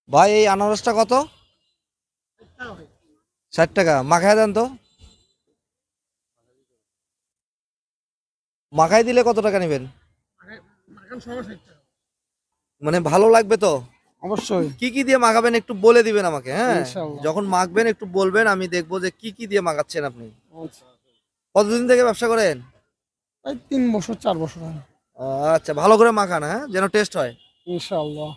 ভাই এই আনারসটা কত? 60 টাকা। মাখায় দেন তো। মাখায় দিলে কত টাকা নেবেন? মানে ভালো লাগবে তো? অবশ্যই। কি কি দিয়ে মাখাবেন একটু বলে দিবেন আমাকে, হ্যাঁ? ইনশাআল্লাহ। যখন মাখবেন একটু বলবেন, আমি দেখবো যে কি কি দিয়ে মাখাচ্ছেন আপনি। আচ্ছা। কতদিন থেকে ব্যবসা করেন? এই 3 বছর 4 বছর হয়। আচ্ছা, ভালো করে মাখান, হ্যাঁ, যেন টেস্ট হয়। ইনশাআল্লাহ।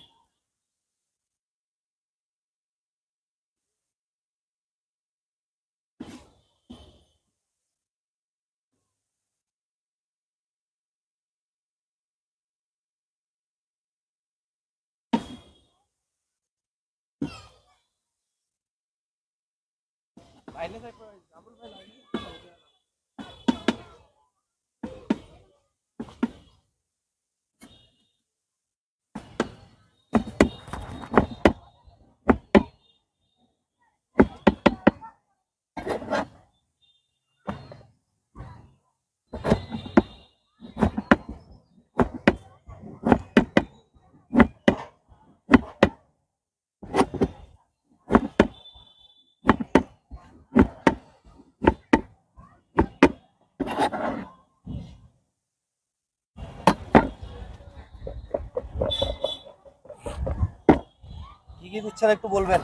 কি কি দিচ্ছেন একটু বলবেন?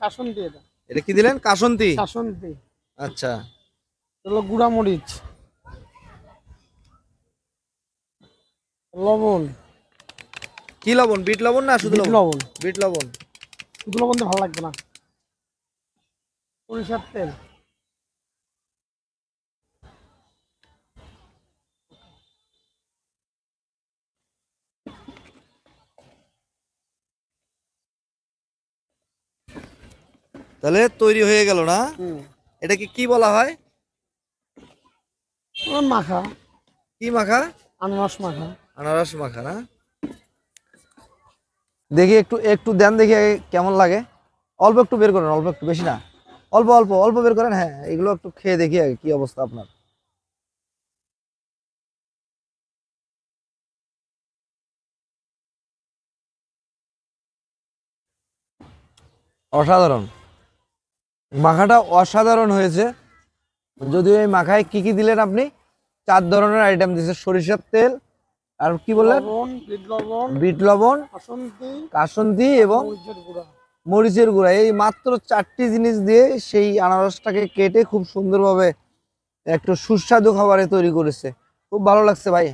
কাসন্দি এটা। এটা কি দিলেন? কাসন্তি। কাসন্দি। আচ্ছা। হলো গুঁড়া মরিচ, লবণ। কি লবণ? বিট লবণ না শুধু বিট লবণ? লবণ। বিট লবণ। শুধু লবণ দিয়ে ভালো লাগবে না। সরিষার তেল। তাহলে তৈরি হয়ে গেল না? এটাকে কি বলা হয়? মাখা। কি মাখা? আনারস মাখা। আনারস মাখা না? দেখি একটু একটু দেন দেখি আগে কেমন লাগে। অল্প একটু বের করেন, অল্প একটু, বেশি না। অল্প অল্প অল্প বের করেন, হ্যাঁ, এগুলো একটু খেয়ে দেখি আগে কি অবস্থা আপনার। অসাধারণ, মাখাটা অসাধারণ হয়েছে। যদিও এই মাখায় কি কি দিলেন আপনি? 4 ধরনের আইটেম দিয়েছে। সরিষার তেল, আর কি বললেন? লবণ, বিট লবণ, বিট লবণ, কাসন্দি, কাসন্দি এবং মরিচের গুঁড়া। মরিচের গুঁড়া। এই মাত্র 4টি জিনিস দিয়ে সেই আনারসটাকে কেটে খুব সুন্দরভাবে একটু সুস্বাদু খাবারে তৈরি করেছে। খুব ভালো লাগছে ভাই।